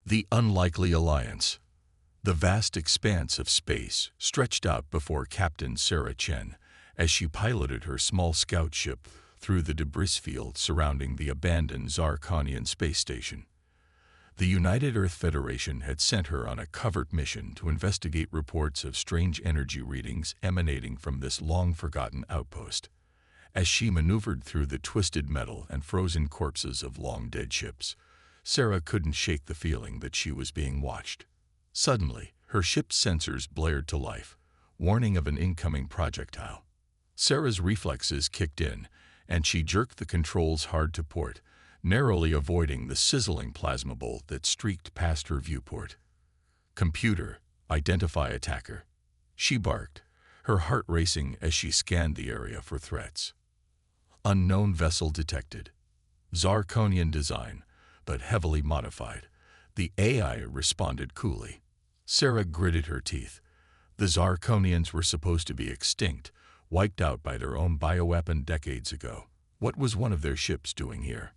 The unlikely alliance. The vast expanse of space stretched out before Captain Sarah Chen as she piloted her small scout ship through the debris field surrounding the abandoned Zarkonian space station. The United Earth Federation had sent her on a covert mission to investigate reports of strange energy readings emanating from this long-forgotten outpost. As she maneuvered through the twisted metal and frozen corpses of long-dead ships, Sarah couldn't shake the feeling that she was being watched. Suddenly, her ship's sensors blared to life, warning of an incoming projectile. Sarah's reflexes kicked in, and she jerked the controls hard to port, narrowly avoiding the sizzling plasma bolt that streaked past her viewport. "Computer, identify attacker," she barked, her heart racing as she scanned the area for threats. Unknown vessel detected. Zarkonian design, but heavily modified. The AI responded coolly. Sarah gritted her teeth. The Zarkonians were supposed to be extinct, wiped out by their own bioweapon decades ago. What was one of their ships doing here?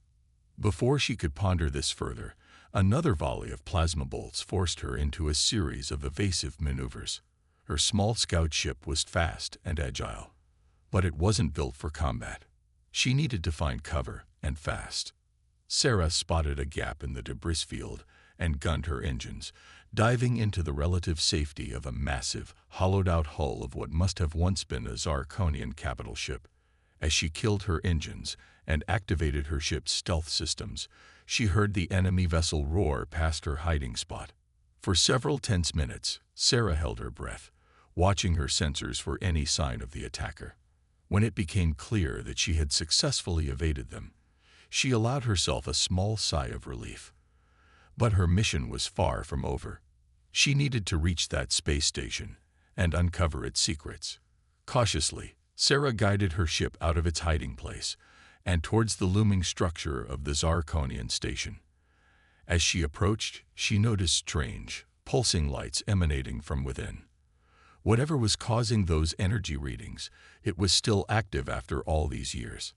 Before she could ponder this further, another volley of plasma bolts forced her into a series of evasive maneuvers. Her small scout ship was fast and agile, but it wasn't built for combat. She needed to find cover, and fast. Sarah spotted a gap in the debris field and gunned her engines, diving into the relative safety of a massive, hollowed-out hull of what must have once been a Zarkonian capital ship. As she killed her engines and activated her ship's stealth systems, she heard the enemy vessel roar past her hiding spot. For several tense minutes, Sarah held her breath, watching her sensors for any sign of the attacker. When it became clear that she had successfully evaded them, she allowed herself a small sigh of relief. But her mission was far from over. She needed to reach that space station and uncover its secrets. Cautiously, Sarah guided her ship out of its hiding place and towards the looming structure of the Zarkonian station. As she approached, she noticed strange, pulsing lights emanating from within. Whatever was causing those energy readings, it was still active after all these years.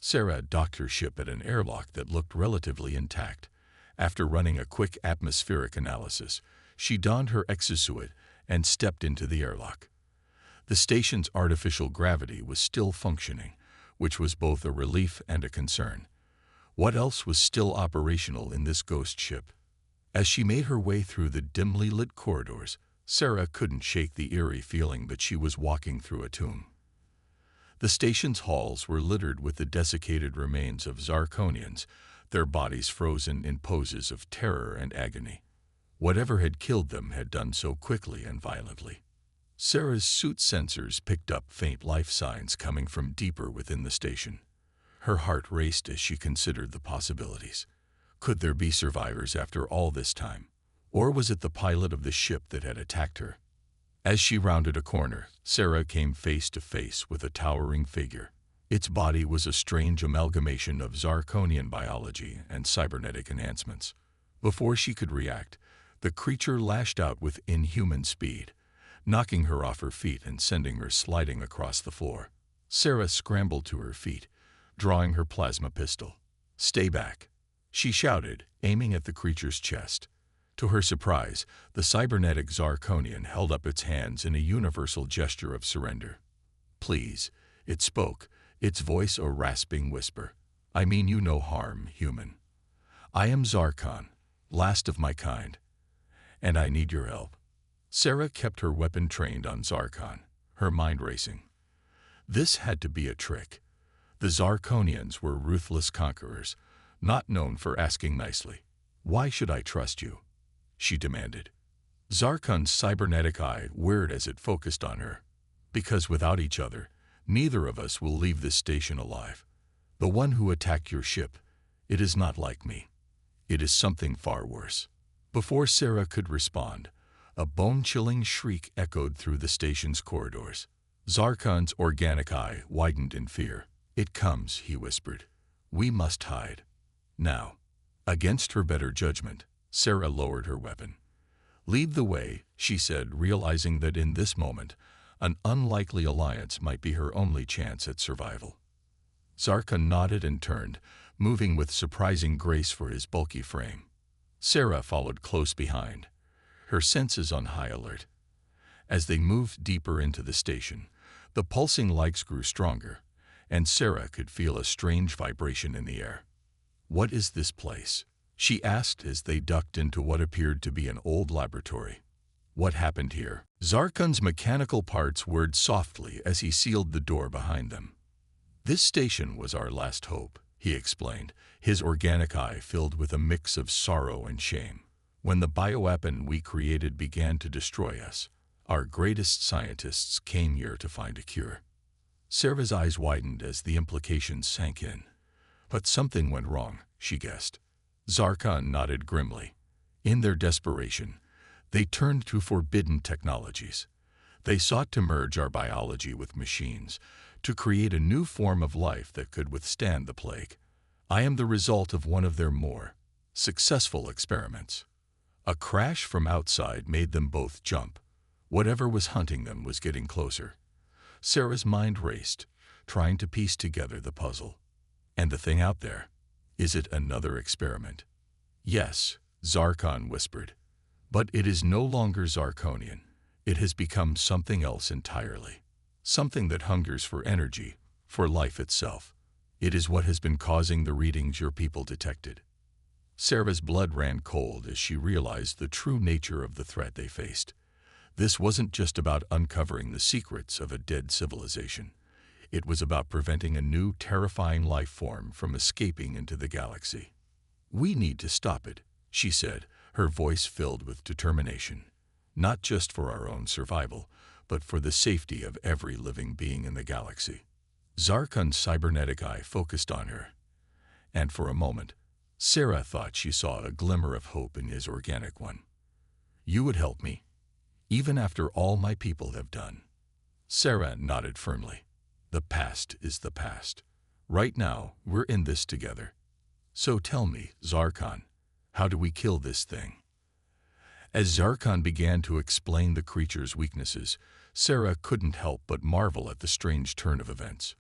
Sarah docked her ship at an airlock that looked relatively intact. After running a quick atmospheric analysis, she donned her exosuit and stepped into the airlock. The station's artificial gravity was still functioning, which was both a relief and a concern. What else was still operational in this ghost ship? As she made her way through the dimly lit corridors, Sarah couldn't shake the eerie feeling that she was walking through a tomb. The station's halls were littered with the desiccated remains of Zarkonians, their bodies frozen in poses of terror and agony. Whatever had killed them had done so quickly and violently. Sarah's suit sensors picked up faint life signs coming from deeper within the station. Her heart raced as she considered the possibilities. Could there be survivors after all this time? Or was it the pilot of the ship that had attacked her? As she rounded a corner, Sarah came face to face with a towering figure. Its body was a strange amalgamation of Zarkonian biology and cybernetic enhancements. Before she could react, the creature lashed out with inhuman speed, knocking her off her feet and sending her sliding across the floor. Sarah scrambled to her feet, drawing her plasma pistol. "Stay back," she shouted, aiming at the creature's chest. To her surprise, the cybernetic Zarkonian held up its hands in a universal gesture of surrender. "Please," it spoke, its voice a rasping whisper. "I mean you no harm, human. I am Zarkon, last of my kind, and I need your help." Sarah kept her weapon trained on Zarkon, her mind racing. This had to be a trick. The Zarkonians were ruthless conquerors, not known for asking nicely. "Why should I trust you?" she demanded. Zarkon's cybernetic eye whirred as it focused on her. "Because without each other, neither of us will leave this station alive. The one who attacked your ship, it is not like me. It is something far worse." Before Sarah could respond, a bone-chilling shriek echoed through the station's corridors. Zarkon's organic eye widened in fear. "It comes," he whispered. "We must hide. Now." Against her better judgment, Sarah lowered her weapon. "Lead the way," she said, realizing that in this moment, an unlikely alliance might be her only chance at survival. Zarkon nodded and turned, moving with surprising grace for his bulky frame. Sarah followed close behind, her senses on high alert. As they moved deeper into the station, the pulsing lights grew stronger, and Sarah could feel a strange vibration in the air. "What is this place?" she asked as they ducked into what appeared to be an old laboratory. "What happened here?" Zarkon's mechanical parts whirred softly as he sealed the door behind them. "This station was our last hope," he explained, his organic eye filled with a mix of sorrow and shame. "When the bioweapon we created began to destroy us, our greatest scientists came here to find a cure." Sarah's eyes widened as the implications sank in. "But something went wrong," she guessed. Zarkon nodded grimly. In their desperation, they turned to forbidden technologies. They sought to merge our biology with machines, to create a new form of life that could withstand the plague. I am the result of one of their more successful experiments. A crash from outside made them both jump. Whatever was hunting them was getting closer. Sarah's mind raced, trying to piece together the puzzle. "And the thing out there? Is it another experiment?" "Yes," Zarkon whispered. "But it is no longer Zarkonian. It has become something else entirely. Something that hungers for energy, for life itself. It is what has been causing the readings your people detected." Sarah's blood ran cold as she realized the true nature of the threat they faced. This wasn't just about uncovering the secrets of a dead civilization. It was about preventing a new, terrifying life form from escaping into the galaxy. "We need to stop it," she said, her voice filled with determination. "Not just for our own survival, but for the safety of every living being in the galaxy." Zarkon's cybernetic eye focused on her, and for a moment, Sarah thought she saw a glimmer of hope in his organic one. "You would help me, even after all my people have done." Sarah nodded firmly. "The past is the past. Right now, we're in this together. So tell me, Zarkon, how do we kill this thing?" As Zarkon began to explain the creature's weaknesses, Sarah couldn't help but marvel at the strange turn of events.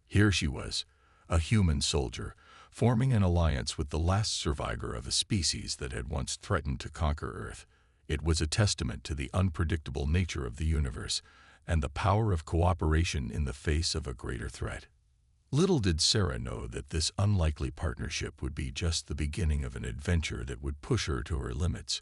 Here she was, a human soldier, forming an alliance with the last survivor of a species that had once threatened to conquer Earth. It was a testament to the unpredictable nature of the universe and the power of cooperation in the face of a greater threat. Little did Sarah know that this unlikely partnership would be just the beginning of an adventure that would push her to her limits,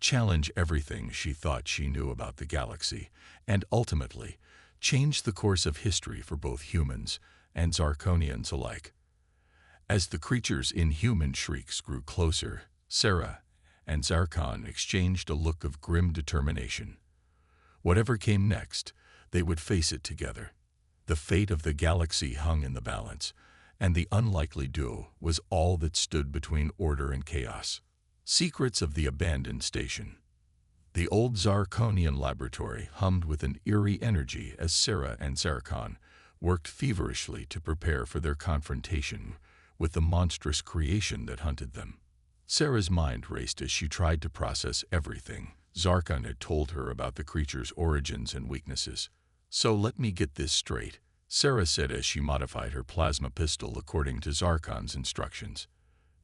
challenge everything she thought she knew about the galaxy, and ultimately change the course of history for both humans and Zarkonians alike. As the creature's inhuman shrieks grew closer, Sarah and Zarkon exchanged a look of grim determination. Whatever came next, they would face it together. The fate of the galaxy hung in the balance, and the unlikely duo was all that stood between order and chaos. Secrets of the abandoned station. The old Zarkonian laboratory hummed with an eerie energy as Sarah and Zarkon worked feverishly to prepare for their confrontation with the monstrous creation that hunted them. Sarah's mind raced as she tried to process everything Zarkon had told her about the creature's origins and weaknesses. "So let me get this straight," Sarah said as she modified her plasma pistol according to Zarkon's instructions.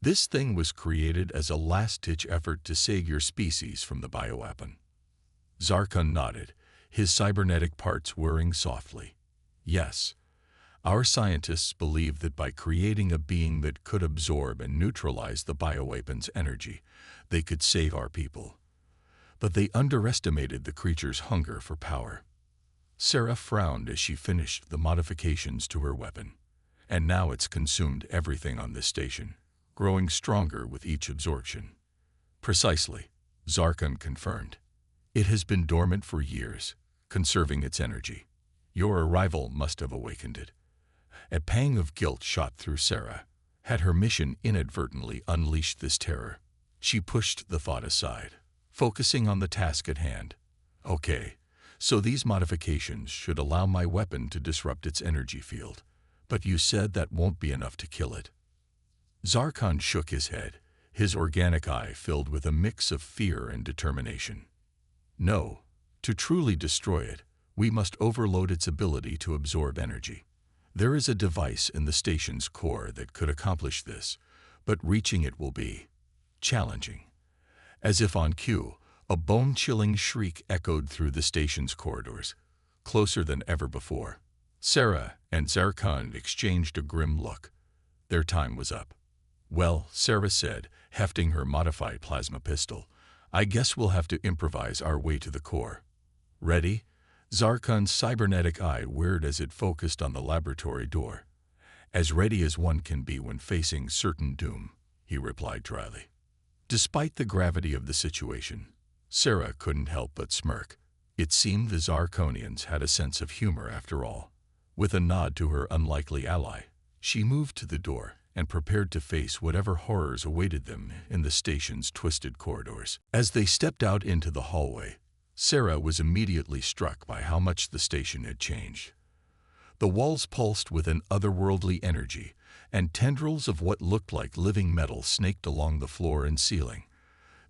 "This thing was created as a last-ditch effort to save your species from the bioweapon." Zarkon nodded, his cybernetic parts whirring softly. "Yes. Our scientists believed that by creating a being that could absorb and neutralize the bioweapon's energy, they could save our people. But they underestimated the creature's hunger for power." Sarah frowned as she finished the modifications to her weapon. "And now it's consumed everything on this station, growing stronger with each absorption." "Precisely," Zarkon confirmed. "It has been dormant for years, conserving its energy. Your arrival must have awakened it." A pang of guilt shot through Sarah. Had her mission inadvertently unleashed this terror? She pushed the thought aside, focusing on the task at hand. "Okay, so these modifications should allow my weapon to disrupt its energy field. But you said that won't be enough to kill it." Zarkon shook his head, his organic eye filled with a mix of fear and determination. "No, to truly destroy it, we must overload its ability to absorb energy. There is a device in the station's core that could accomplish this, but reaching it will be challenging. As if on cue, a bone-chilling shriek echoed through the station's corridors, closer than ever before. Sarah and Zarkon exchanged a grim look. Their time was up. "Well," Sarah said, hefting her modified plasma pistol, "I guess we'll have to improvise our way to the core." "Ready?" Zarkon's cybernetic eye whirred as it focused on the laboratory door. "As ready as one can be when facing certain doom," he replied dryly. Despite the gravity of the situation, Sarah couldn't help but smirk. It seemed the Zarkonians had a sense of humor after all. With a nod to her unlikely ally, she moved to the door and prepared to face whatever horrors awaited them in the station's twisted corridors. As they stepped out into the hallway, Sarah was immediately struck by how much the station had changed. The walls pulsed with an otherworldly energy, and tendrils of what looked like living metal snaked along the floor and ceiling.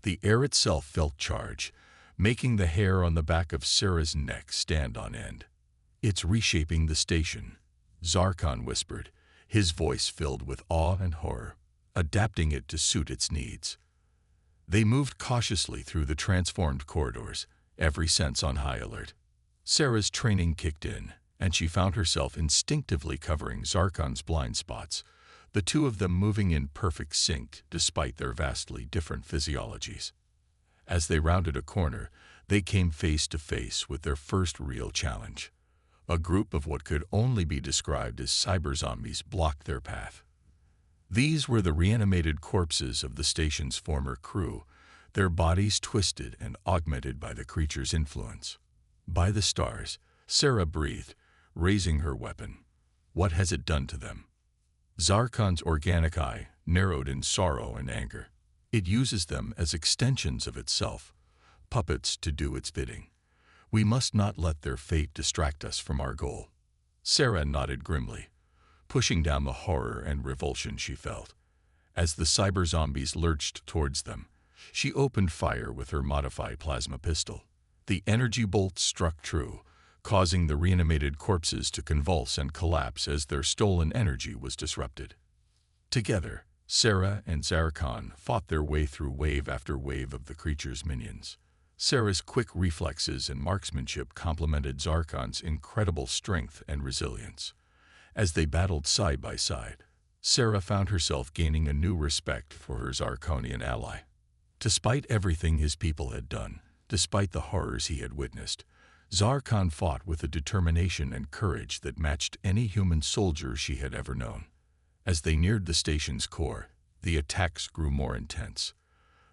The air itself felt charged, making the hair on the back of Sarah's neck stand on end. "It's reshaping the station," Zarkon whispered, his voice filled with awe and horror, "adapting it to suit its needs." They moved cautiously through the transformed corridors, every sense on high alert. Sarah's training kicked in, and she found herself instinctively covering Zarkon's blind spots, the two of them moving in perfect sync despite their vastly different physiologies. As they rounded a corner, they came face to face with their first real challenge. A group of what could only be described as cyber zombies blocked their path. These were the reanimated corpses of the station's former crew, their bodies twisted and augmented by the creature's influence. "By the stars," Sarah breathed, raising her weapon. "What has it done to them?" Zarkon's organic eye narrowed in sorrow and anger. "It uses them as extensions of itself, puppets to do its bidding. We must not let their fate distract us from our goal." Sarah nodded grimly, pushing down the horror and revulsion she felt. As the cyber zombies lurched towards them, she opened fire with her modified plasma pistol. The energy bolt struck true, causing the reanimated corpses to convulse and collapse as their stolen energy was disrupted. Together, Sarah and Zarkon fought their way through wave after wave of the creature's minions. Sarah's quick reflexes and marksmanship complemented Zarkon's incredible strength and resilience. As they battled side by side, Sarah found herself gaining a new respect for her Zarkonian ally. Despite everything his people had done, despite the horrors he had witnessed, Zarkon fought with a determination and courage that matched any human soldier she had ever known. As they neared the station's core, the attacks grew more intense.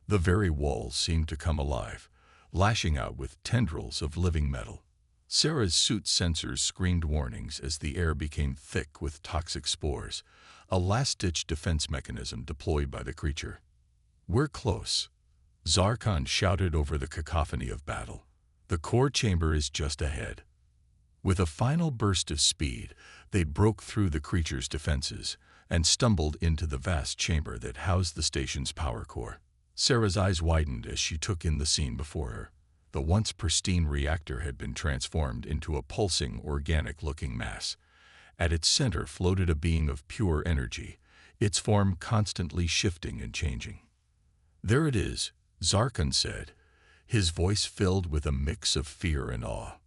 The very walls seemed to come alive, lashing out with tendrils of living metal. Sarah's suit sensors screamed warnings as the air became thick with toxic spores, a last-ditch defense mechanism deployed by the creature. "We're close," Zarkon shouted over the cacophony of battle. "The core chamber is just ahead." With a final burst of speed, they broke through the creature's defenses and stumbled into the vast chamber that housed the station's power core. Sarah's eyes widened as she took in the scene before her. The once pristine reactor had been transformed into a pulsing, organic-looking mass. At its center floated a being of pure energy, its form constantly shifting and changing. "There it is," Zarkon said, his voice filled with a mix of fear and awe.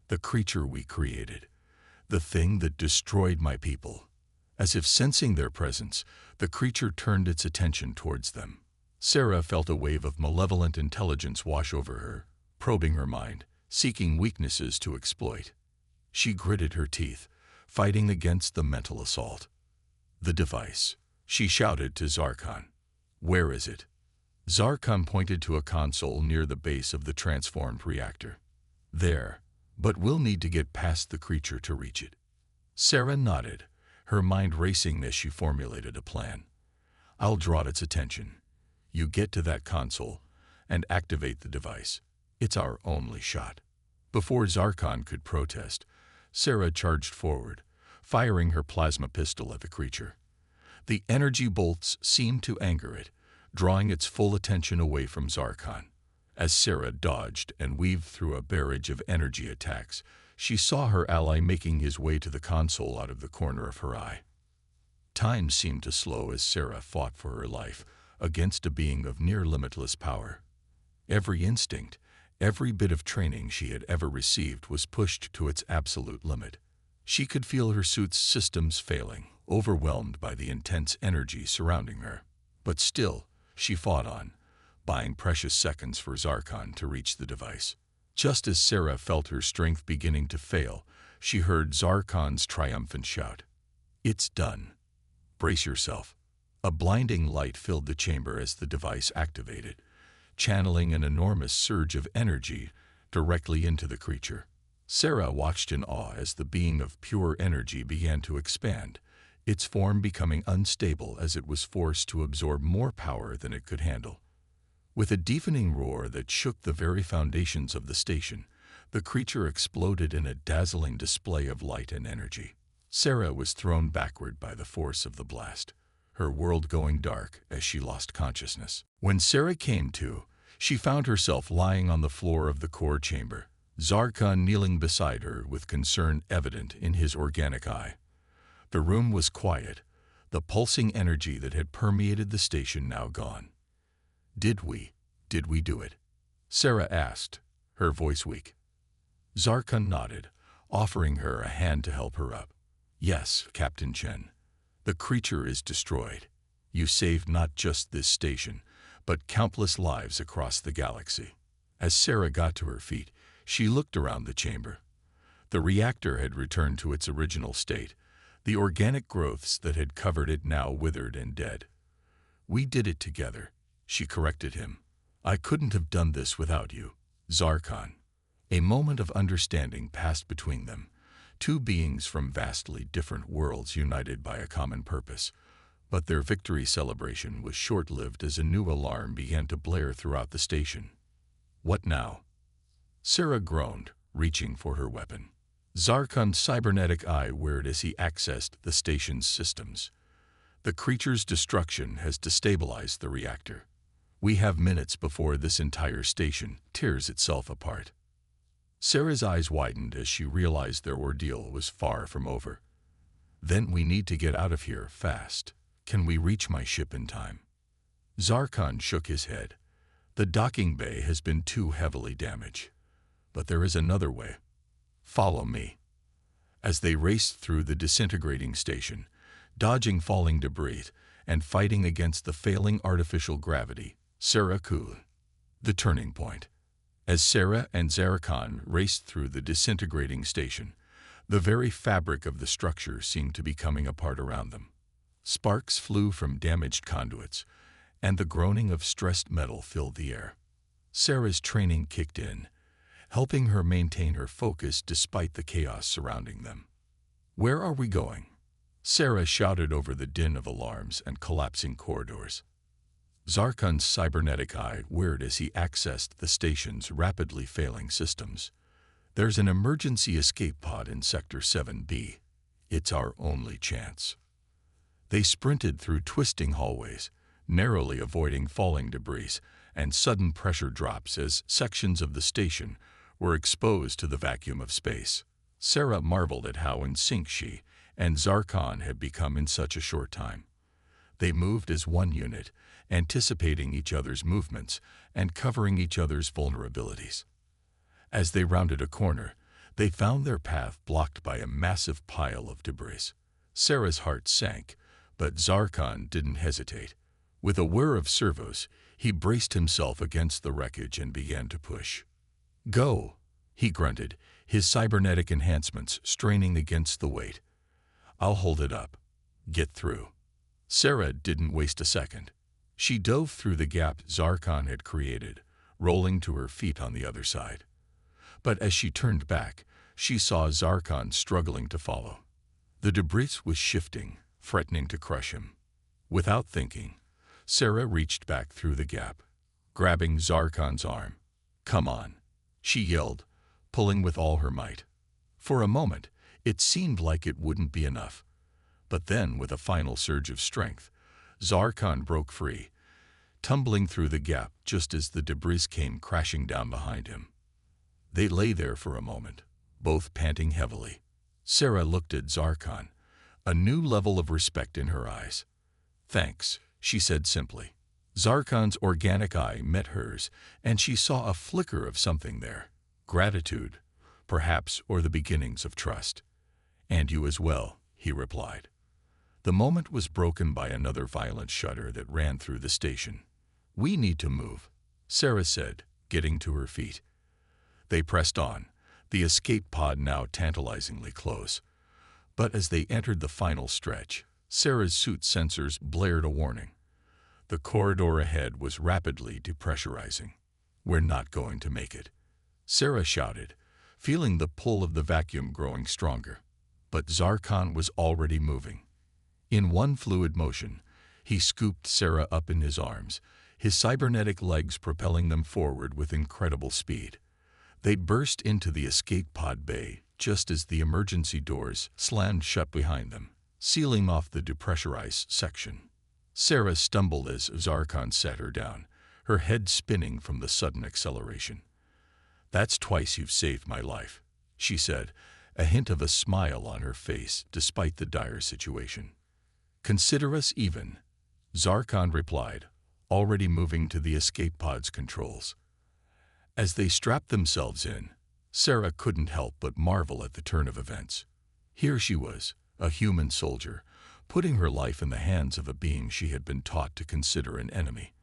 "The creature we created. The thing that destroyed my people." As if sensing their presence, the creature turned its attention towards them. Sarah felt a wave of malevolent intelligence wash over her, probing her mind, seeking weaknesses to exploit. She gritted her teeth, fighting against the mental assault. "The device," she shouted to Zarkon. "Where is it?" Zarkon pointed to a console near the base of the transformed reactor. "There, but we'll need to get past the creature to reach it." Sarah nodded, her mind racing as she formulated a plan. "I'll draw its attention. You get to that console and activate the device. It's our only shot." Before Zarkon could protest, Sarah charged forward, firing her plasma pistol at the creature. The energy bolts seemed to anger it, drawing its full attention away from Zarkon. As Sarah dodged and weaved through a barrage of energy attacks, she saw her ally making his way to the console out of the corner of her eye. Time seemed to slow as Sarah fought for her life against a being of near limitless power. Every instinct, every bit of training she had ever received was pushed to its absolute limit. She could feel her suit's systems failing, overwhelmed by the intense energy surrounding her. But still, she fought on, buying precious seconds for Zarkon to reach the device. Just as Sarah felt her strength beginning to fail, she heard Zarkon's triumphant shout. "It's done. Brace yourself." A blinding light filled the chamber as the device activated, channeling an enormous surge of energy directly into the creature. Sarah watched in awe as the being of pure energy began to expand, its form becoming unstable as it was forced to absorb more power than it could handle. With a deafening roar that shook the very foundations of the station, the creature exploded in a dazzling display of light and energy. Sarah was thrown backward by the force of the blast, her world going dark as she lost consciousness. When Sarah came to, she found herself lying on the floor of the core chamber, Zarkon kneeling beside her with concern evident in his organic eye. The room was quiet, the pulsing energy that had permeated the station now gone. Did we do it?" Sarah asked, her voice weak. Zarkon nodded, offering her a hand to help her up. "Yes, Captain Chen. The creature is destroyed. You saved not just this station, but countless lives across the galaxy." As Sarah got to her feet, she looked around the chamber. The reactor had returned to its original state, the organic growths that had covered it now withered and dead. "We did it together," she corrected him. "I couldn't have done this without you, Zarkon." A moment of understanding passed between them, two beings from vastly different worlds united by a common purpose. But their victory celebration was short-lived as a new alarm began to blare throughout the station. "What now?" Sarah groaned, reaching for her weapon. Zarkon's cybernetic eye whirred as he accessed the station's systems. "The creature's destruction has destabilized the reactor. We have minutes before this entire station tears itself apart." Sarah's eyes widened as she realized their ordeal was far from over. "Then we need to get out of here fast. Can we reach my ship in time?" Zarkon shook his head. "The docking bay has been too heavily damaged. But there is another way. Follow me." As they raced through the disintegrating station, dodging falling debris and fighting against the failing artificial gravity, Sarah cooled. The turning point. As Sarah and Zarkon raced through the disintegrating station, the very fabric of the structure seemed to be coming apart around them. Sparks flew from damaged conduits, and the groaning of stressed metal filled the air. Sarah's training kicked in, helping her maintain her focus despite the chaos surrounding them. "Where are we going?" Sarah shouted over the din of alarms and collapsing corridors. Zarkon's cybernetic eye whirred as he accessed the station's rapidly failing systems. "There's an emergency escape pod in Sector 7B. It's our only chance." They sprinted through twisting hallways, narrowly avoiding falling debris and sudden pressure drops as sections of the station were exposed to the vacuum of space. Sarah marveled at how in sync she and Zarkon had become in such a short time. They moved as one unit, anticipating each other's movements and covering each other's vulnerabilities. As they rounded a corner, they found their path blocked by a massive pile of debris. Sarah's heart sank, but Zarkon didn't hesitate. With a whir of servos, he braced himself against the wreckage and began to push. "Go," he grunted, his cybernetic enhancements straining against the weight. "I'll hold it up. Get through." Sarah didn't waste a second. She dove through the gap Zarkon had created, rolling to her feet on the other side. But as she turned back, she saw Zarkon struggling to follow. The debris was shifting, threatening to crush him. Without thinking, Sarah reached back through the gap, grabbing Zarkon's arm. "Come on," she yelled, pulling with all her might. For a moment, it seemed like it wouldn't be enough. But then, with a final surge of strength, Zarkon broke free, tumbling through the gap just as the debris came crashing down behind him. They lay there for a moment, both panting heavily. Sarah looked at Zarkon, a new level of respect in her eyes. "Thanks," she said simply. Zarkon's organic eye met hers, and she saw a flicker of something there. Gratitude, perhaps, or the beginnings of trust. "And you as well," he replied. The moment was broken by another violent shudder that ran through the station. "We need to move," Sarah said, getting to her feet. They pressed on, the escape pod now tantalizingly close. But as they entered the final stretch, Sarah's suit sensors blared a warning. The corridor ahead was rapidly depressurizing. "We're not going to make it," Sarah shouted, feeling the pull of the vacuum growing stronger. But Zarkon was already moving. In one fluid motion, he scooped Sarah up in his arms, his cybernetic legs propelling them forward with incredible speed. They burst into the escape pod bay just as the emergency doors slammed shut behind them, sealing off the depressurized section. Sarah stumbled as Zarkon set her down, her head spinning from the sudden acceleration. "That's twice you've saved my life," she said, a hint of a smile on her face despite the dire situation. "Consider us even," Zarkon replied, already moving to the escape pod's controls. As they strapped themselves in, Sarah couldn't help but marvel at the turn of events. Here she was, a human soldier, putting her life in the hands of a being she had been taught to consider an enemy.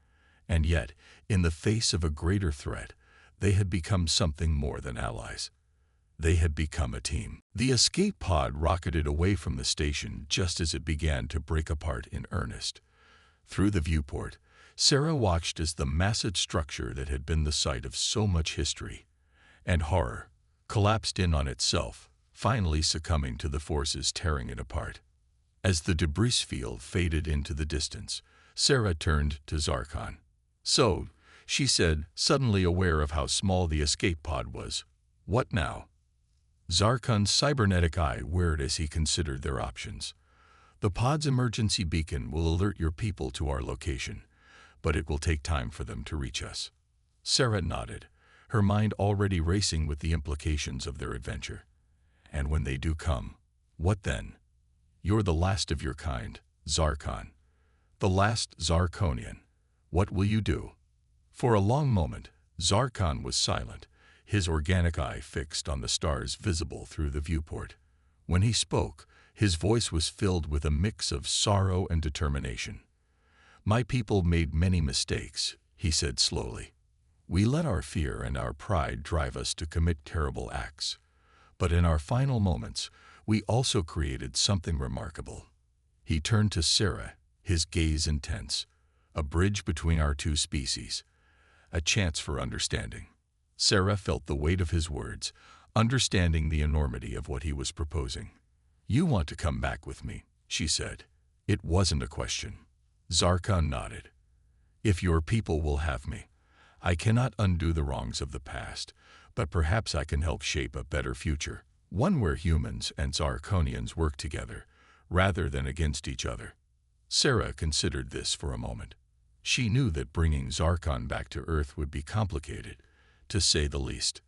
And yet, in the face of a greater threat, they had become something more than allies. They had become a team. The escape pod rocketed away from the station just as it began to break apart in earnest. Through the viewport, Sarah watched as the massive structure that had been the site of so much history and horror collapsed in on itself, finally succumbing to the forces tearing it apart. As the debris field faded into the distance, Sarah turned to Zarkon. "So," she said, suddenly aware of how small the escape pod was, "what now?" Zarkon's cybernetic eye whirred as he considered their options. "The pod's emergency beacon will alert your people to our location, but it will take time for them to reach us." Sarah nodded, her mind already racing with the implications of their adventure. "And when they do come, what then? You're the last of your kind, Zarkon. The last Zarkonian. What will you do?" For a long moment, Zarkon was silent, his organic eye fixed on the stars visible through the viewport. When he spoke, his voice was filled with a mix of sorrow and determination. "My people made many mistakes," he said slowly. "We let our fear and our pride drive us to commit terrible acts. But in our final moments, we also created something remarkable." He turned to Sarah, his gaze intense. "A bridge between our two species. A chance for understanding." Sarah felt the weight of his words, understanding the enormity of what he was proposing. "You want to come back with me," she said. It wasn't a question. Zarkon nodded. "If your people will have me, I cannot undo the wrongs of the past, but perhaps I can help shape a better future, one where humans and Zarkonians work together, rather than against each other." Sarah considered this for a moment. She knew that bringing Zarkon back to Earth would be complicated, to say the least.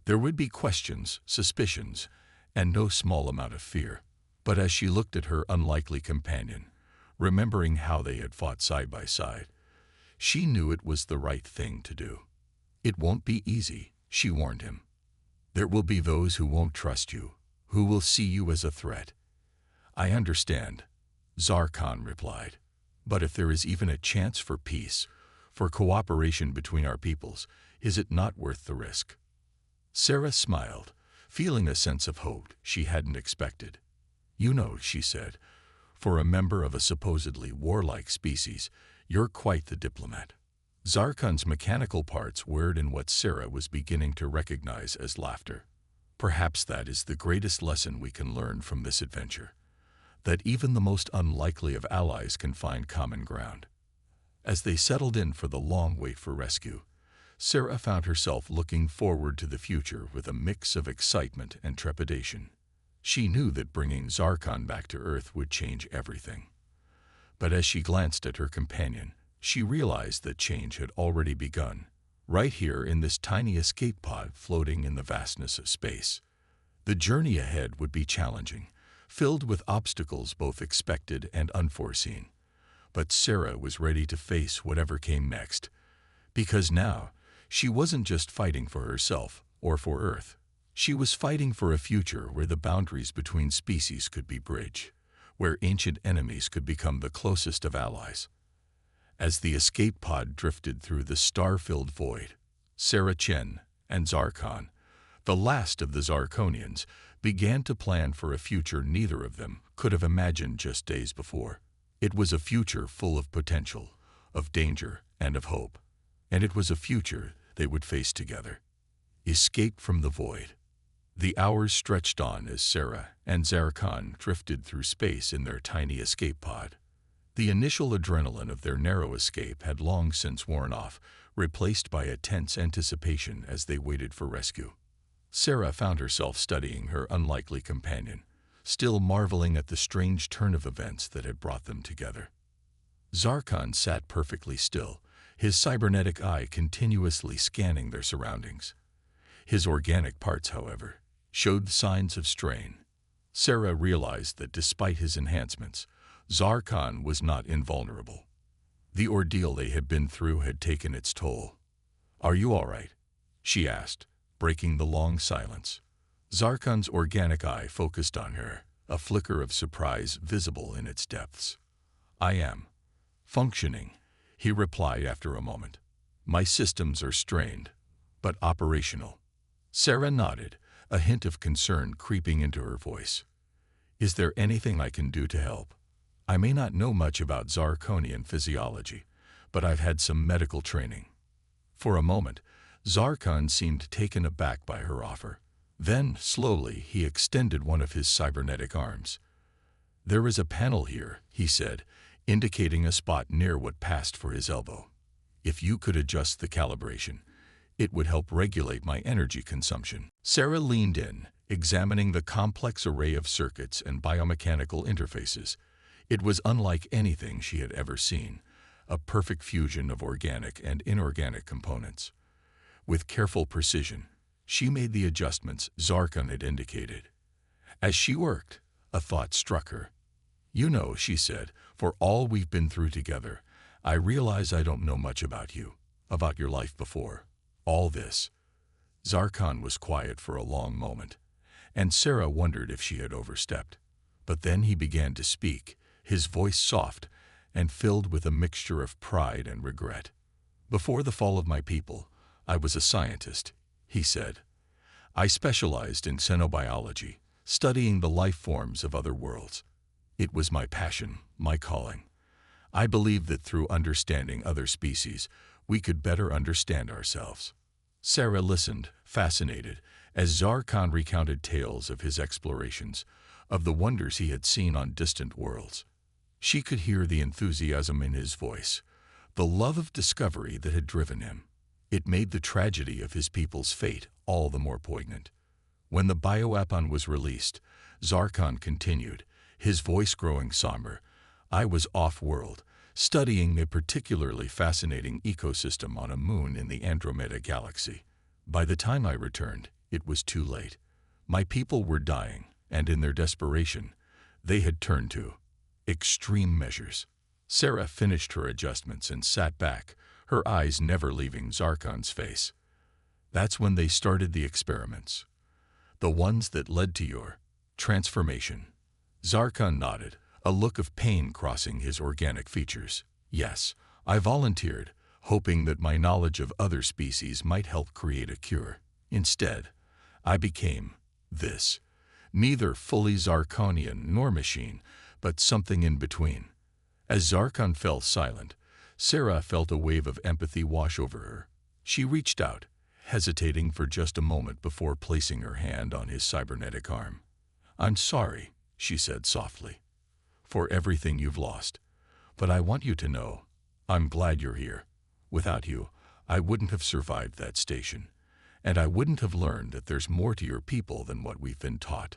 There would be questions, suspicions, and no small amount of fear. But as she looked at her unlikely companion, remembering how they had fought side by side, she knew it was the right thing to do. "It won't be easy," she warned him. "There will be those who won't trust you, who will see you as a threat." "I understand," Zarkon replied. "But if there is even a chance for peace, for cooperation between our peoples, is it not worth the risk?" Sarah smiled, feeling a sense of hope she hadn't expected. "You know," she said, "for a member of a supposedly warlike species, you're quite the diplomat." Zarkon's mechanical parts whirred in what Sarah was beginning to recognize as laughter. "Perhaps that is the greatest lesson we can learn from this adventure, that even the most unlikely of allies can find common ground." As they settled in for the long wait for rescue, Sarah found herself looking forward to the future with a mix of excitement and trepidation. She knew that bringing Zarkon back to Earth would change everything. But as she glanced at her companion, she realized that change had already begun, right here in this tiny escape pod floating in the vastness of space. The journey ahead would be challenging, filled with obstacles both expected and unforeseen. but Sarah was ready to face whatever came next. Because now, she wasn't just fighting for herself or for Earth. She was fighting for a future where the boundaries between species could be bridged, where ancient enemies could become the closest of allies. As the escape pod drifted through the star-filled void, Sarah Chen and Zarkon, the last of the Zarkonians, began to plan for a future neither of them could have imagined just days before. It was a future full of potential, of danger, and of hope. And it was a future they would face together. Escape from the void. The hours stretched on as Sarah and Zarkon drifted through space in their tiny escape pod. The initial adrenaline of their narrow escape had long since worn off, replaced by a tense anticipation as they waited for rescue. Sarah found herself studying her unlikely companion, still marveling at the strange turn of events that had brought them together. Zarkon sat perfectly still, his cybernetic eye continuously scanning their surroundings. His organic parts, however, showed signs of strain. Sarah realized that despite his enhancements, Zarkon was not invulnerable. The ordeal they had been through had taken its toll. "Are you all right?" she asked, breaking the long silence. Zarkon's organic eye focused on her, a flicker of surprise visible in its depths. "I am. Functioning," he replied after a moment. "My systems are strained, but operational." Sarah nodded, a hint of concern creeping into her voice. "Is there anything I can do to help? I may not know much about Zarkonian physiology, but I've had some medical training." For a moment, Zarkon seemed taken aback by her offer. Then, slowly, he extended one of his cybernetic arms. "There is a panel here," he said, indicating a spot near what passed for his elbow. "If you could adjust the calibration, it would help regulate my energy consumption." Sarah leaned in, examining the complex array of circuits and biomechanical interfaces. It was unlike anything she had ever seen, a perfect fusion of organic and inorganic components. With careful precision, she made the adjustments Zarkon had indicated. As she worked, a thought struck her. "You know," she said, "for all we've been through together, I realize I don't know much about you, about your life before all this." Zarkon was quiet for a long moment, and Sarah wondered if she had overstepped. But then he began to speak, his voice soft and filled with a mixture of pride and regret. "Before the fall of my people, I was a scientist," he said. "I specialized in xenobiology, studying the life forms of other worlds. It was my passion, my calling. I believed that through understanding other species, we could better understand ourselves." Sarah listened, fascinated, as Zarkon recounted tales of his explorations, of the wonders he had seen on distant worlds. She could hear the enthusiasm in his voice, the love of discovery that had driven him. It made the tragedy of his people's fate all the more poignant. When the bioweapon was released, Zarkon continued, his voice growing somber. "I was off-world, studying a particularly fascinating ecosystem on a moon in the Andromeda galaxy. By the time I returned, it was too late. My people were dying, and in their desperation, they had turned to extreme measures." Sarah finished her adjustments and sat back, her eyes never leaving Zarkon's face. "That's when they started the experiments. The ones that led to your transformation." Zarkon nodded, a look of pain crossing his organic features. "Yes, I volunteered, hoping that my knowledge of other species might help create a cure. Instead, I became this. Neither fully Zarkonian nor machine, but something in between." As Zarkon fell silent, Sarah felt a wave of empathy wash over her. She reached out, hesitating for just a moment before placing her hand on his cybernetic arm. "I'm sorry," she said softly, "for everything you've lost. But I want you to know, I'm glad you're here. Without you, I wouldn't have survived that station, and I wouldn't have learned that there's more to your people than what we've been taught."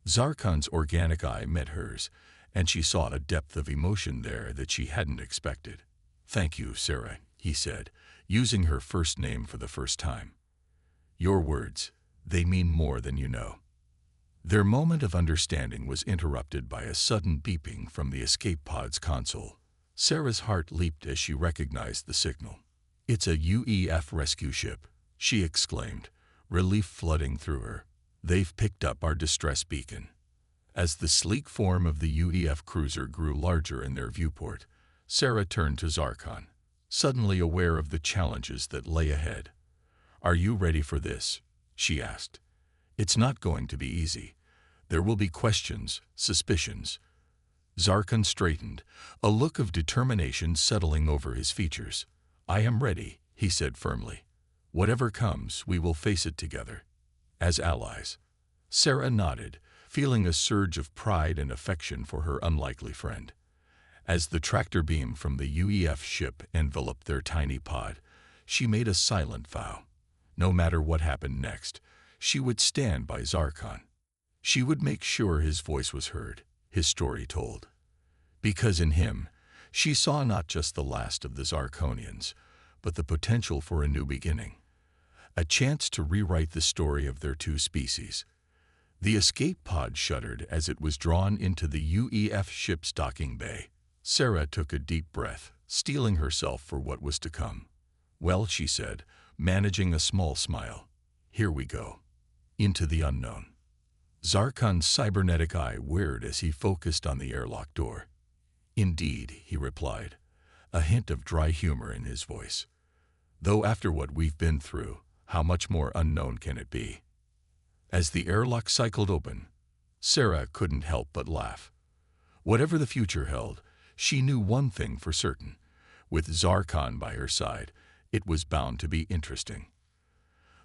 Zarkon's organic eye met hers, and she saw a depth of emotion there that she hadn't expected. "Thank you, Sarah," he said, using her first name for the first time. "Your words, they mean more than you know." Their moment of understanding was interrupted by a sudden beeping from the escape pod's console. Sarah's heart leaped as she recognized the signal. "It's a UEF rescue ship," she exclaimed, relief flooding through her. "They've picked up our distress beacon." As the sleek form of the UEF cruiser grew larger in their viewport, Sarah turned to Zarkon, suddenly aware of the challenges that lay ahead. "Are you ready for this?" she asked. "It's not going to be easy. There will be questions, suspicions." Zarkon straightened, a look of determination settling over his features. "I am ready," he said firmly. "Whatever comes, we will face it together. As allies." Sarah nodded, feeling a surge of pride and affection for her unlikely friend. As the tractor beam from the UEF ship enveloped their tiny pod, she made a silent vow. No matter what happened next, she would stand by Zarkon. She would make sure his voice was heard, his story told. Because in him, she saw not just the last of the Zarkonians, but the potential for a new beginning. A chance to rewrite the story of their two species. The escape pod shuddered as it was drawn into the UEF ship's docking bay. Sarah took a deep breath, steeling herself for what was to come. "Well," she said, managing a small smile, "here we go. Into the unknown." Zarkon's cybernetic eye whirred as he focused on the airlock door. "Indeed," he replied, a hint of dry humor in his voice. "Though after what we've been through, how much more unknown can it be?" As the airlock cycled open, Sarah couldn't help but laugh. Whatever the future held, she knew one thing for certain. With Zarkon by her side, it was bound to be interesting.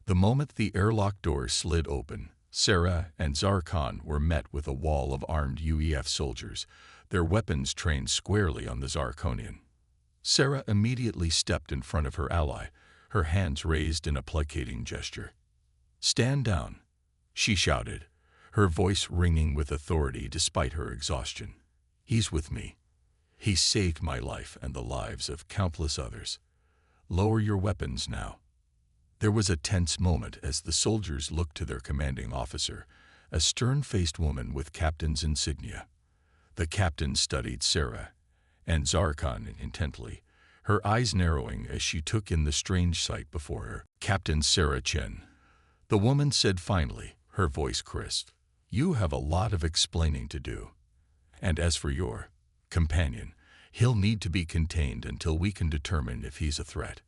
The moment the airlock door slid open, Sarah and Zarkon were met with a wall of armed UEF soldiers, their weapons trained squarely on the Zarkonian. Sarah immediately stepped in front of her ally, her hands raised in a placating gesture. "Stand down," she shouted, her voice ringing with authority despite her exhaustion. "He's with me. He saved my life and the lives of countless others. Lower your weapons now." There was a tense moment as the soldiers looked to their commanding officer, a stern-faced woman with captain's insignia. The captain studied Sarah and Zarkon intently, her eyes narrowing as she took in the strange sight before her. "Captain Sarah Chen," the woman said finally, her voice crisp. "You have a lot of explaining to do. And as for your companion, he'll need to be contained until we can determine if he's a threat."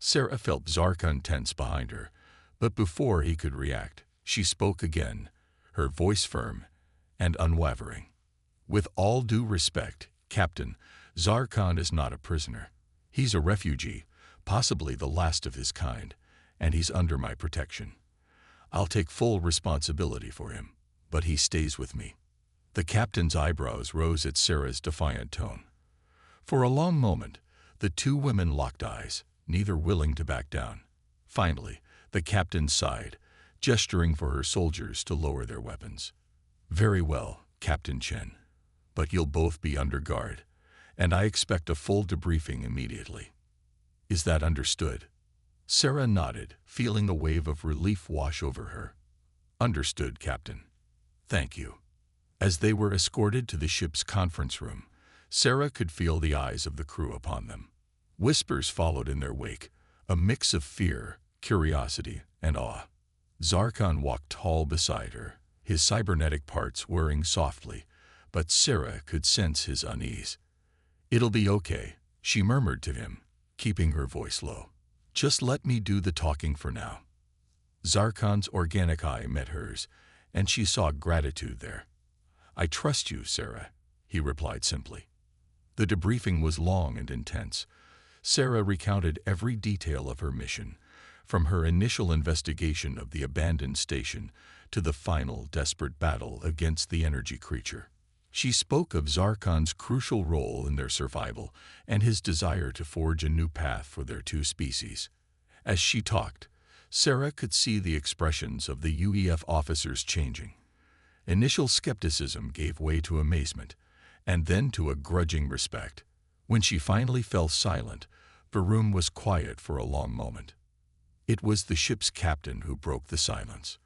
Sarah felt Zarkon tense behind her, but before he could react, she spoke again, her voice firm and unwavering. "With all due respect, Captain, Zarkon is not a prisoner. He's a refugee, possibly the last of his kind, and he's under my protection. I'll take full responsibility for him, but he stays with me." The captain's eyebrows rose at Sarah's defiant tone. For a long moment, the two women locked eyes, neither willing to back down. Finally, the captain sighed, gesturing for her soldiers to lower their weapons. "Very well, Captain Chen, but you'll both be under guard, and I expect a full debriefing immediately. Is that understood?" Sarah nodded, feeling a wave of relief wash over her. "Understood, Captain. Thank you." As they were escorted to the ship's conference room, Sarah could feel the eyes of the crew upon them. Whispers followed in their wake, a mix of fear, curiosity, and awe. Zarkon walked tall beside her, his cybernetic parts whirring softly, but Sarah could sense his unease. "It'll be okay," she murmured to him, keeping her voice low. "Just let me do the talking for now." Zarkon's organic eye met hers, and she saw gratitude there. "I trust you, Sarah," he replied simply. The debriefing was long and intense. Sarah recounted every detail of her mission, from her initial investigation of the abandoned station to the final desperate battle against the energy creature. She spoke of Zarkon's crucial role in their survival and his desire to forge a new path for their two species. As she talked, Sarah could see the expressions of the UEF officers changing. Initial skepticism gave way to amazement, and then to a grudging respect. When she finally fell silent, the room was quiet for a long moment. It was the ship's captain who broke the silence.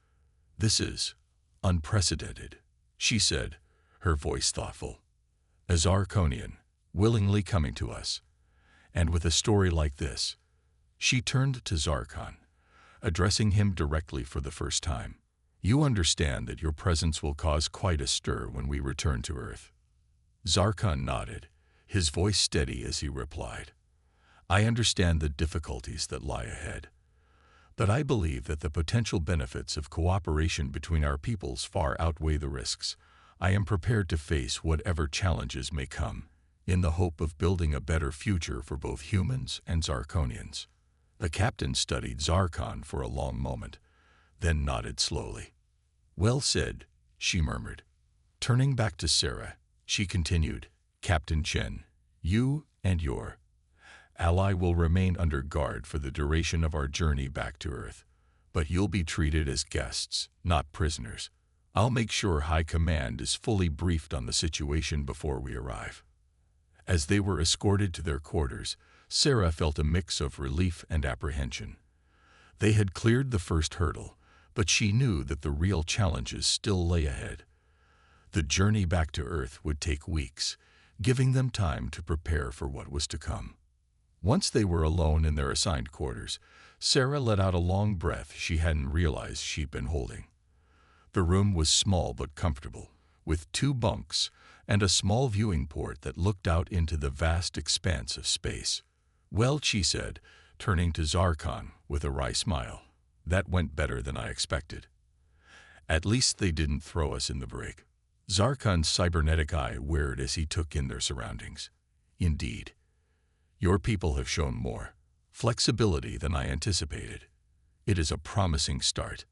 "This is unprecedented," she said, her voice thoughtful. "A Zarkonian, willingly coming to us. And with a story like this, she turned to Zarkon, addressing him directly for the first time. You understand that your presence will cause quite a stir when we return to Earth. Zarkon nodded, his voice steady as he replied. I understand the difficulties that lie ahead, but I believe that the potential benefits of cooperation between our peoples far outweigh the risks. I am prepared to face whatever challenges may come, in the hope of building a better future for both humans and Zarkonians. The captain studied Zarkon for a long moment, then nodded slowly. Well said, she murmured. Turning back to Sarah, she continued, Captain Chen, you and your ally will remain under guard for the duration of our journey back to Earth, but you'll be treated as guests, not prisoners. I'll make sure High Command is fully briefed on the situation before we arrive. As they were escorted to their quarters, Sarah felt a mix of relief and apprehension. They had cleared the first hurdle, but she knew that the real challenges still lay ahead. The journey back to Earth would take weeks, giving them time to prepare for what was to come. Once they were alone in their assigned quarters, Sarah let out a long breath she hadn't realized she'd been holding. The room was small but comfortable, with 2 bunks and a small viewing port that looked out into the vast expanse of space. Well, she said, turning to Zarkon with a wry smile, that went better than I expected. At least they didn't throw us in the brig. Zarkon's cybernetic eye whirred as he took in their surroundings. Indeed, your people have shown more flexibility than I anticipated. It is a promising start.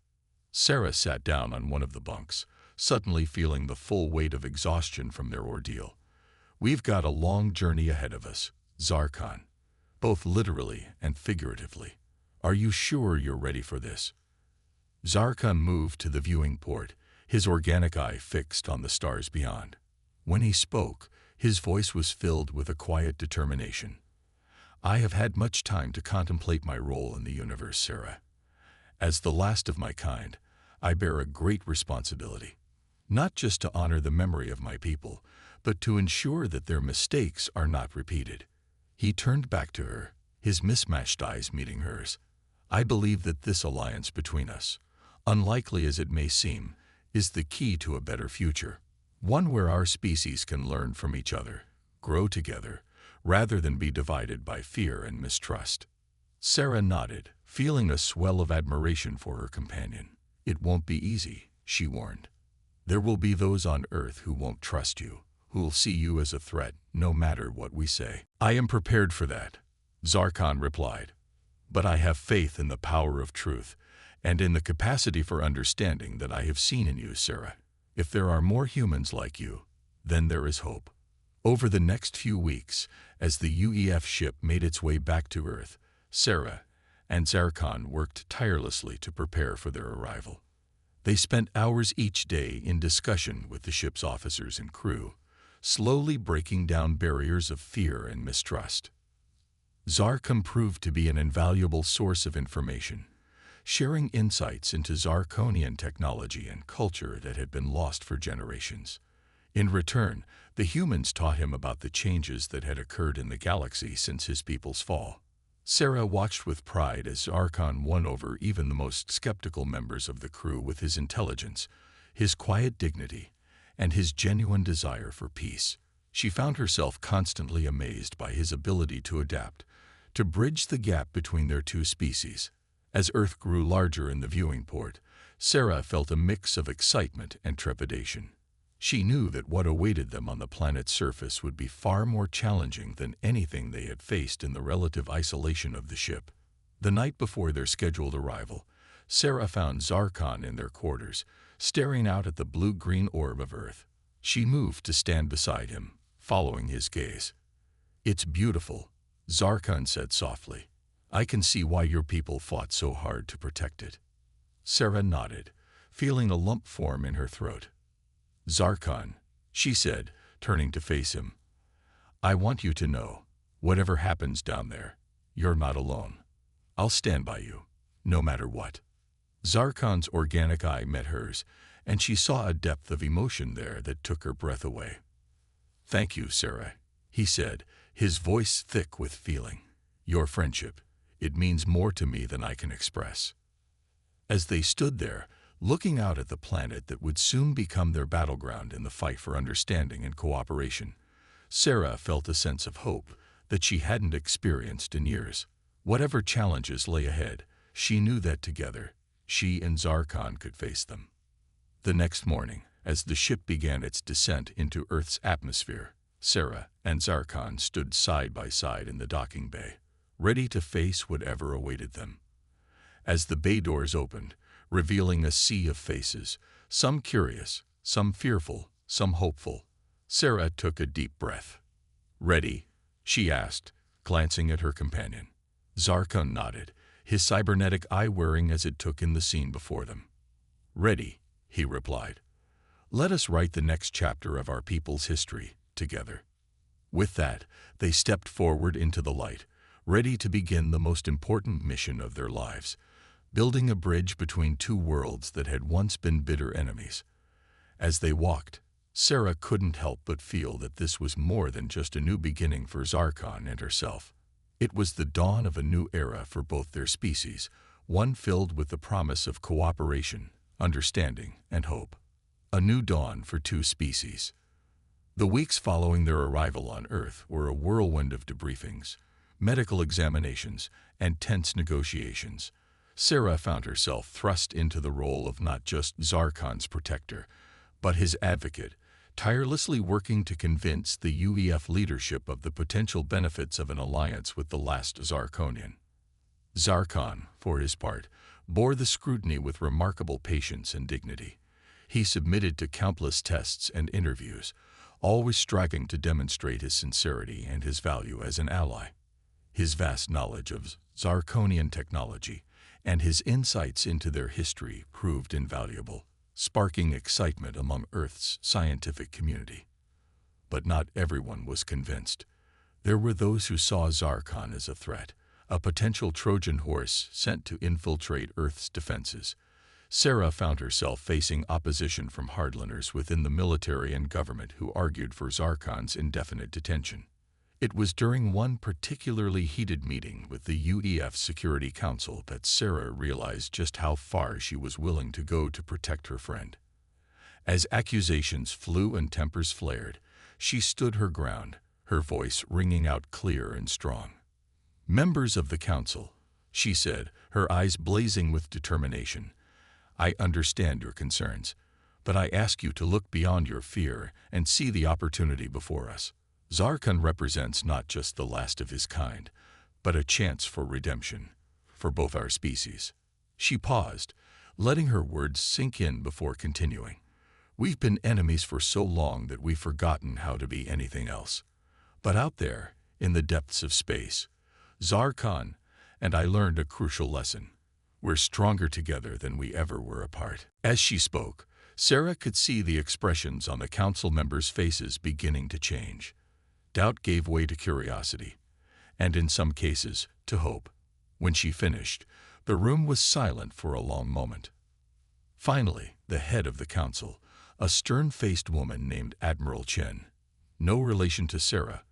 Sarah sat down on one of the bunks, suddenly feeling the full weight of exhaustion from their ordeal. We've got a long journey ahead of us, Zarkon, both literally and figuratively. Are you sure you're ready for this? Zarkon moved to the viewing port, his organic eye fixed on the stars beyond. When he spoke, his voice was filled with a quiet determination. I have had much time to contemplate my role in the universe, Sarah. As the last of my kind, I bear a great responsibility, not just to honor the memory of my people, but to ensure that their mistakes are not repeated. He turned back to her, his mismatched eyes meeting hers. I believe that this alliance between us, unlikely as it may seem, is the key to a better future, one where our species can learn from each other, grow together, rather than be divided by fear and mistrust. Sarah nodded, feeling a swell of admiration for her companion. It won't be easy, she warned. There will be those on Earth who won't trust you, who'll see you as a threat, no matter what we say. I am prepared for that, Zarkon replied. But I have faith in the power of truth, and in the capacity for understanding that I have seen in you, Sarah. If there are more humans like you, then there is hope. Over the next few weeks, as the UEF ship made its way back to Earth, Sarah and Zarkon worked tirelessly to prepare for their arrival. They spent hours each day in discussion with the ship's officers and crew, slowly breaking down barriers of fear and mistrust. Zarkon proved to be an invaluable source of information, sharing insights into Zarkonian technology and culture that had been lost for generations. In return, the humans taught him about the changes that had occurred in the galaxy since his people's fall. Sarah watched with pride as Zarkon won over even the most skeptical members of the crew with his intelligence, his quiet dignity, and his genuine desire for peace. She found herself constantly amazed by his ability to adapt, to bridge the gap between their two species. As Earth grew larger in the viewing port, Sarah felt a mix of excitement and trepidation. She knew that what awaited them on the planet's surface would be far more challenging than anything they had faced in the relative isolation of the ship. The night before their scheduled arrival, Sarah found Zarkon in their quarters, staring out at the blue-green orb of Earth. She moved to stand beside him, following his gaze. "It's beautiful," Zarkon said softly. "I can see why your people fought so hard to protect it." Sarah nodded, feeling a lump form in her throat. "Zarkon," she said, turning to face him, "I want you to know, whatever happens down there, you're not alone. I'll stand by you, no matter what." Zarkon's organic eye met hers, and she saw a depth of emotion there that took her breath away. "Thank you, Sarah. he said, his voice thick with feeling. "Your friendship, it means more to me than I can express." As they stood there, looking out at the planet that would soon become their battleground in the fight for understanding and cooperation, Sarah felt a sense of hope that she hadn't experienced in years. Whatever challenges lay ahead, she knew that together, she and Zarkon could face them. The next morning, as the ship began its descent into Earth's atmosphere, Sarah and Zarkon stood side by side in the docking bay, ready to face whatever awaited them. As the bay doors opened, revealing a sea of faces, some curious, some fearful, some hopeful, Sarah took a deep breath. "Ready?" she asked, glancing at her companion. Zarkon nodded, his cybernetic eye whirring as it took in the scene before them. "Ready," he replied. "Let us write the next chapter of our people's history together." With that, they stepped forward into the light, ready to begin the most important mission of their lives, building a bridge between two worlds that had once been bitter enemies. As they walked, Sarah couldn't help but feel that this was more than just a new beginning for Zarkon and herself. It was the dawn of a new era for both their species, one filled with the promise of cooperation, understanding, and hope. A new dawn for two species. The weeks following their arrival on Earth were a whirlwind of debriefings, medical examinations, and tense negotiations. Sarah found herself thrust into the role of not just Zarkon's protector, but his advocate, tirelessly working to convince the UEF leadership of the potential benefits of an alliance with the last Zarkonian. Zarkon, for his part, bore the scrutiny with remarkable patience and dignity. He submitted to countless tests and interviews, always striving to demonstrate his sincerity and his value as an ally. His vast knowledge of Zarkonian technology and his insights into their history proved invaluable, sparking excitement among Earth's scientific community. But not everyone was convinced. There were those who saw Zarkon as a threat, a potential Trojan horse sent to infiltrate Earth's defenses. Sarah found herself facing opposition from hardliners within the military and government who argued for Zarkon's indefinite detention. It was during one particularly heated meeting with the UEF Security Council that Sarah realized just how far she was willing to go to protect her friend. As accusations flew and tempers flared, she stood her ground, her voice ringing out clear and strong. "Members of the Council," she said, her eyes blazing with determination, "I understand your concerns, but I ask you to look beyond your fear and see the opportunity before us. Zarkon represents not just the last of his kind, but a chance for redemption, for both our species." She paused, letting her words sink in before continuing. "We've been enemies for so long that we've forgotten how to be anything else. But out there, in the depths of space, Zarkon and I learned a crucial lesson. We're stronger together than we ever were apart." As she spoke, Sarah could see the expressions on the council members' faces beginning to change. Doubt gave way to curiosity, and in some cases, to hope. When she finished, the room was silent for a long moment. Finally, the head of the council, a stern-faced woman named Admiral Chen, no relation to Sarah,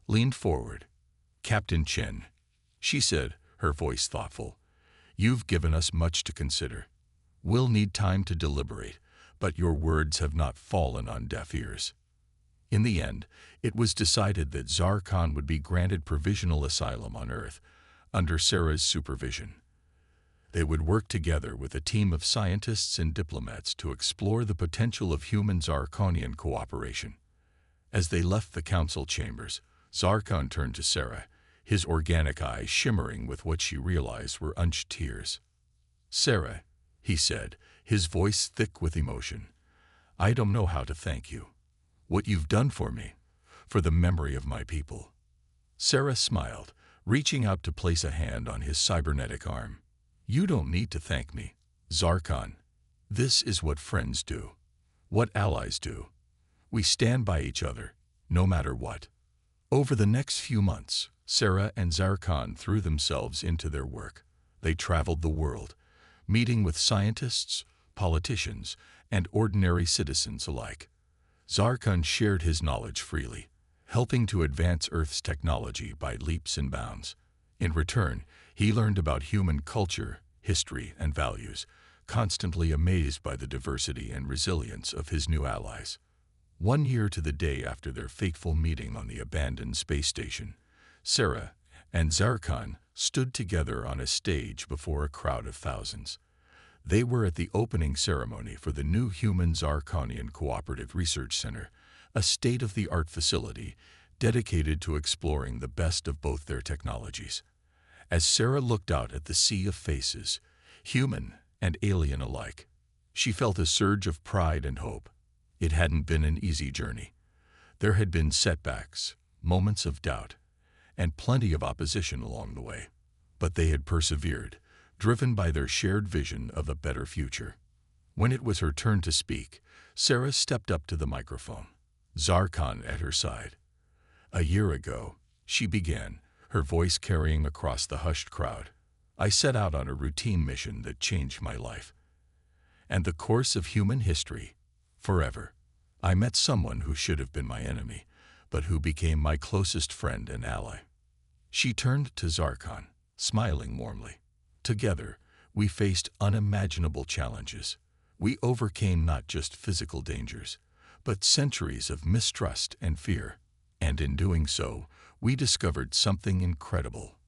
leaned forward. "Captain Chen," she said, her voice thoughtful, "you've given us much to consider. We'll need time to deliberate, but your words have not fallen on deaf ears." In the end, it was decided that Zarkon would be granted provisional asylum on Earth, under Sarah's supervision. They would work together with a team of scientists and diplomats to explore the potential of human-Zarkonian cooperation. As they left the council chambers, Zarkon turned to Sarah, his organic eyes shimmering with what she realized were unshed tears. "Sarah," he said, his voice thick with emotion, "I don't know how to thank you. What you've done for me, for the memory of my people." Sarah smiled, reaching out to place a hand on his cybernetic arm. "You don't need to thank me, Zarkon. This is what friends do, what allies do. We stand by each other, no matter what." Over the next few months, Sarah and Zarkon threw themselves into their work. They traveled the world, meeting with scientists, politicians, and ordinary citizens alike. Zarkon shared his knowledge freely, helping to advance Earth's technology by leaps and bounds. In return, he learned about human culture, history, and values, constantly amazed by the diversity and resilience of his new allies. 1 year to the day after their fateful meeting on the abandoned space station, Sarah and Zarkon stood together on a stage before a crowd of thousands. They were at the opening ceremony for the new Human Zarkonian Cooperative Research Center, a state-of-the-art facility dedicated to exploring the best of both their technologies. As Sarah looked out at the sea of faces, human and alien alike, she felt a surge of pride and hope. It hadn't been an easy journey. There had been setbacks, moments of doubt, and plenty of opposition along the way. But they had persevered, driven by their shared vision of a better future. When it was her turn to speak, Sarah stepped up to the microphone, Zarkon at her side. "A year ago," she began, her voice carrying across the hushed crowd, "I set out on a routine mission that changed my life and the course of human history forever. I met someone who should have been my enemy, but who became my closest friend and ally." She turned to Zarkon, smiling warmly. "Together, we faced unimaginable challenges. We overcame not just physical dangers, but centuries of mistrust and fear. And in doing so, we discovered something incredible: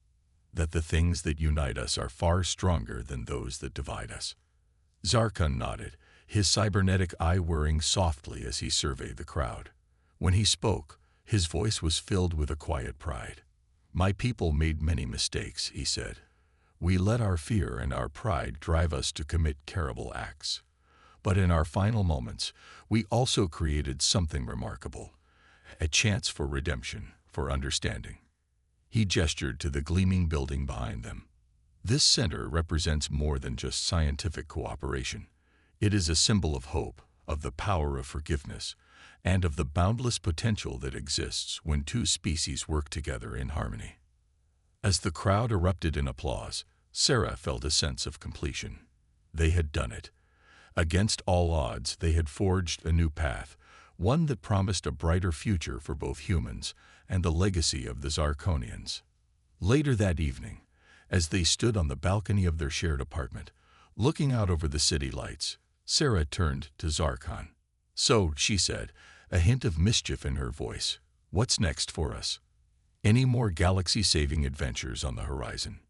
that the things that unite us are far stronger than those that divide us." Zarkon nodded, his cybernetic eye whirring softly as he surveyed the crowd. When he spoke, his voice was filled with a quiet pride. "My people made many mistakes," he said. "We let our fear and our pride drive us to commit terrible acts. But in our final moments, we also created something remarkable: a chance for redemption, for understanding." He gestured to the gleaming building behind them. "This center represents more than just scientific cooperation. It is a symbol of hope, of the power of forgiveness, and of the boundless potential that exists when two species work together in harmony." As the crowd erupted in applause, Sarah felt a sense of completion. They had done it. Against all odds, they had forged a new path, one that promised a brighter future for both humans and the legacy of the Zarkonians. Later that evening, as they stood on the balcony of their shared apartment, looking out over the city lights, Sarah turned to Zarkon. "So," she said, a hint of mischief in her voice, "what's next for us? Any more galaxy-saving adventures on the horizon?"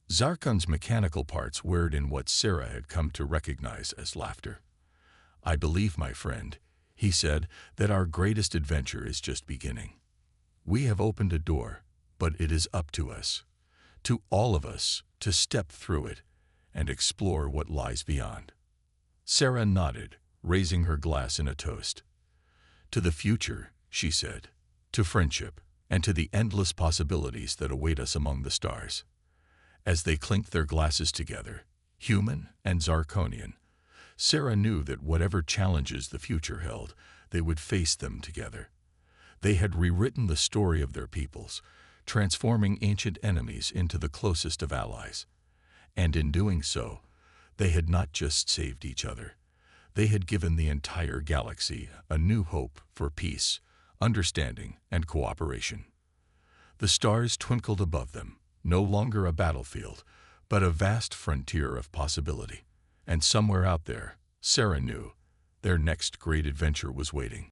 Zarkon's mechanical parts whirred in what Sarah had come to recognize as laughter. "I believe, my friend," he said, "that our greatest adventure is just beginning. We have opened a door, but it is up to us, to all of us, to step through it and explore what lies beyond." Sarah nodded, raising her glass in a toast. "To the future," she said, "to friendship, and to the endless possibilities that await us among the stars." As they clinked their glasses together, human and Zarkonian, Sarah knew that whatever challenges the future held, they would face them together. They had rewritten the story of their peoples, transforming ancient enemies into the closest of allies. And in doing so, they had not just saved each other. They had given the entire galaxy a new hope for peace, understanding, and cooperation. The stars twinkled above them, no longer a battlefield, but a vast frontier of possibility. And somewhere out there, Sarah knew, their next great adventure was waiting.